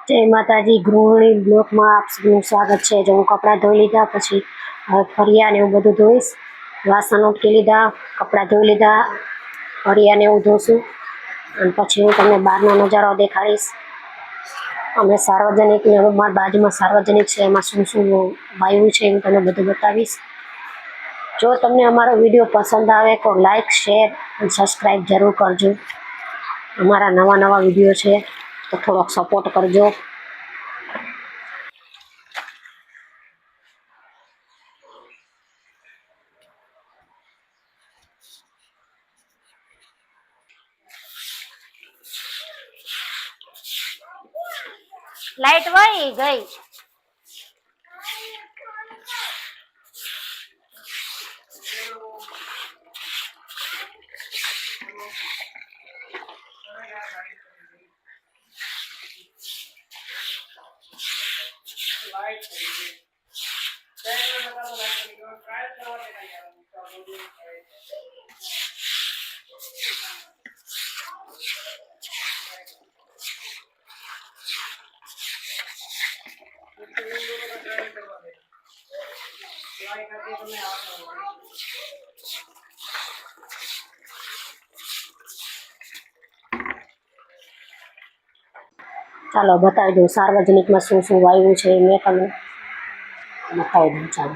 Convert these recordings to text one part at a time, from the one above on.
જય માતાજી. ગૃહિણી બ્લોકમાં આપ સૌનું સ્વાગત છે. જો હું કપડાં ધોઈ લીધા, પછી હવે ફરિયા ને એવું બધું ધોઈશ. વાસણ ઉટકી લીધા, કપડાં ધોઈ લીધા, ફરિયા ને એવું ધોશું અને પછી હું તમને બહારનો નજારો દેખાડીશ. અમે સાર્વજનિક, મારી બાજુમાં સાર્વજનિક છે, એમાં શું શું વાયુ છે હું તમને બધું બતાવીશ. જો તમને અમારો વિડીયો પસંદ આવે તો લાઈક, શેર અને સબસ્ક્રાઈબ જરૂર કરજો. અમારા નવા નવા વિડીયો છે તો થોડોક સપોર્ટ કરજો. લાઈટ વહી ગઈ. ચાલો બતાવી દઉં સાર્વજનિકમાં શું શું વાયુ છે. મેં તમને બતાવી દઉં. ચાલો,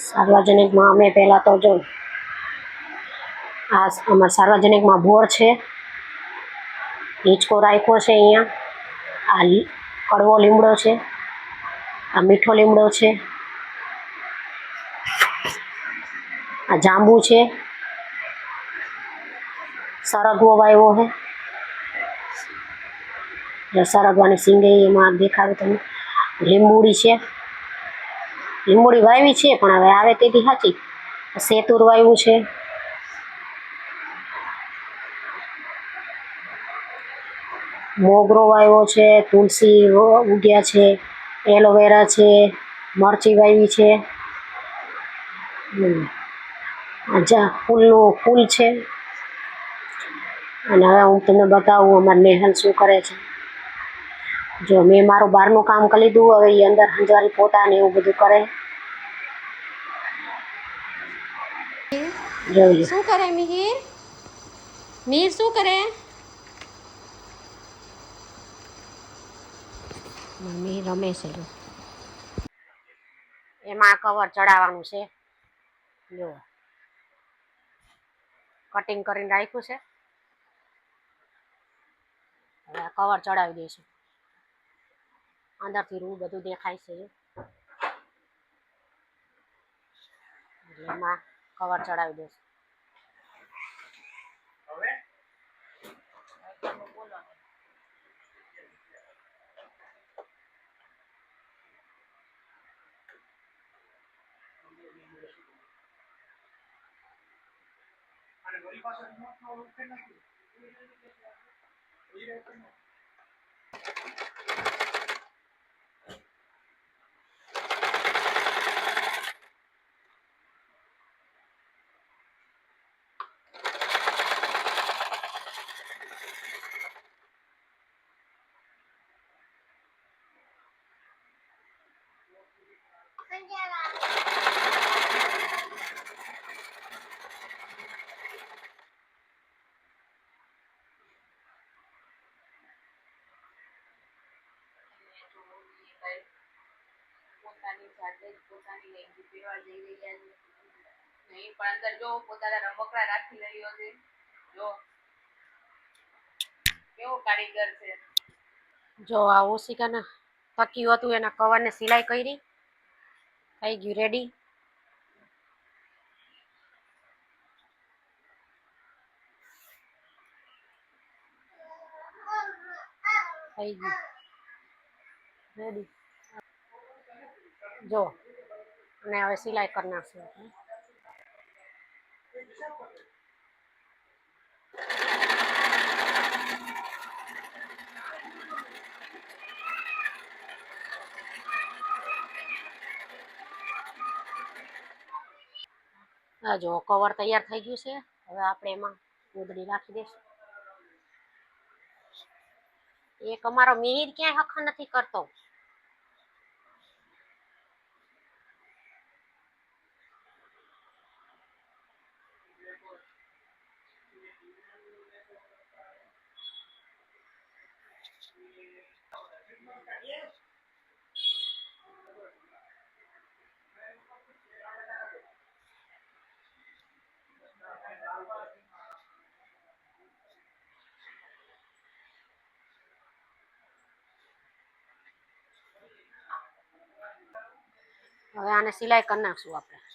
સાર્વજનિકમાં અમે પહેલાં તો જો આ અમારા સાર્વજનિકમાં બોર છે, હિંચકો રાખ્યો છે અહીંયા. આ કડવો લીમડો છે, આ મીઠો લીમડો છે, આ જાંબુ છે, સરગવો વાવ્યો છે. સરગવાની સિંગે એમાં દેખાડું તમને. લીંબુડી છે, લીંબુડી વાવી છે પણ હવે આવે તેથી સાચી. સેતુર વાવ્યું છે, મોગરો વાવ્યો છે, તુલસી ઉગ્યા છે, એલોવેરા છે, મરચી વાવી છે, ફૂલનું ફૂલ છે. અને હવે હું તમને બતાવું અમારે નેહલ શું કરે છે. જો મેં મારું બહારનું કામ કરી લીધું, હવે એ અંદર હંજવારી પોતા ને એવું બધું કરે. જોઈ શું કરે મિહિર? મિહિર શું કરે? મમ્મી રમે છે. એમાં કવર ચડાવવાનું છે. જો કટિંગ કરીને રાખ્યું છે. હવે આ કવર ચડાવી દઈશું. અંદરથી રૂ બધું દેખાય છે. એટલે એમાં કવર ચડાવી દઈશું. પોતાની જાતે જ પોતાની લેંગી પીવા જઈ રહ્યા છે. નહીં પણ અંદર જો પોતાના રમકડા રાખી રહ્યો છે. જો કેવો કારીગર છે. જો આ ઓશિકાના તકિયું હતું, એના કવરને સિલાઈ કરી. થઈ ગયું રેડી. થઈ ગયું રેડી. જો અને હવે સિલાઈ કરી નાખશું. હા જો કવર તૈયાર થઈ ગયું છે. હવે આપણે એમાં ગોદડી રાખી દઈશું. એક અમારો મિહિર ક્યાંય હખ નથી કરતો. હવે આને સિલાઈ કરી નાખશું આપણે.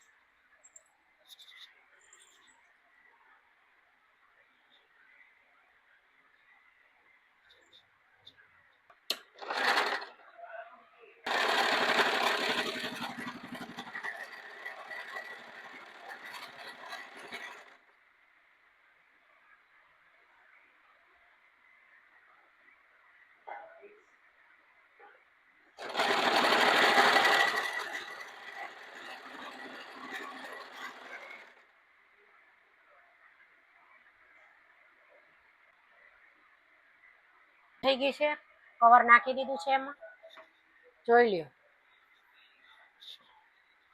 થઈ ગઈ છે, કવર નાખી દીધું છે એમાં, જોઈ લ્યો.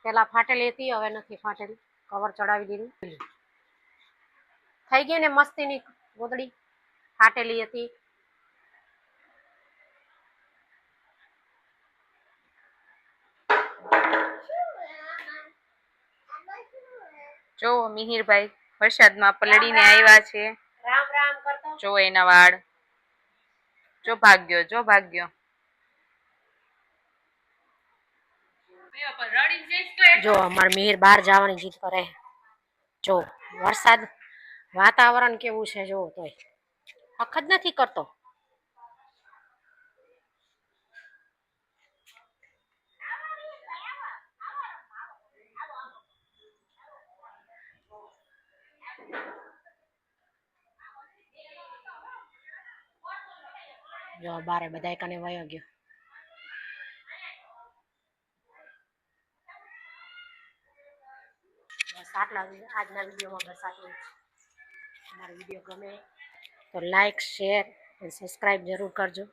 પેલા ફાટેલી હતી, હવે નથી ફાટેલી, કવર ચડાવી દીધું. થઈ ગઈ ને મસ્તીની ગોદડી, ફાટેલી હતી. જો મિહિરભાઈ વરસાદમાં પલળીને આવ્યા છે. રામ રામ કરતો. જો એના વાળ, જો ભાગ્યો, જો ભાગ્યો. જો અમાર મિહિર બહાર જવાની જીદ કરે. જો વરસાદ વાતાવરણ કેવું છે, જો તોય હક જ નથી કરતો. જો બારે બધા કને વયો ગયો. બસ આટલા આજના વિડીયોમાં બસ આટલું. અમારો વિડીયો ગમે તો લાઈક, શેર અને સબસ્ક્રાઈબ જરૂર કરજો.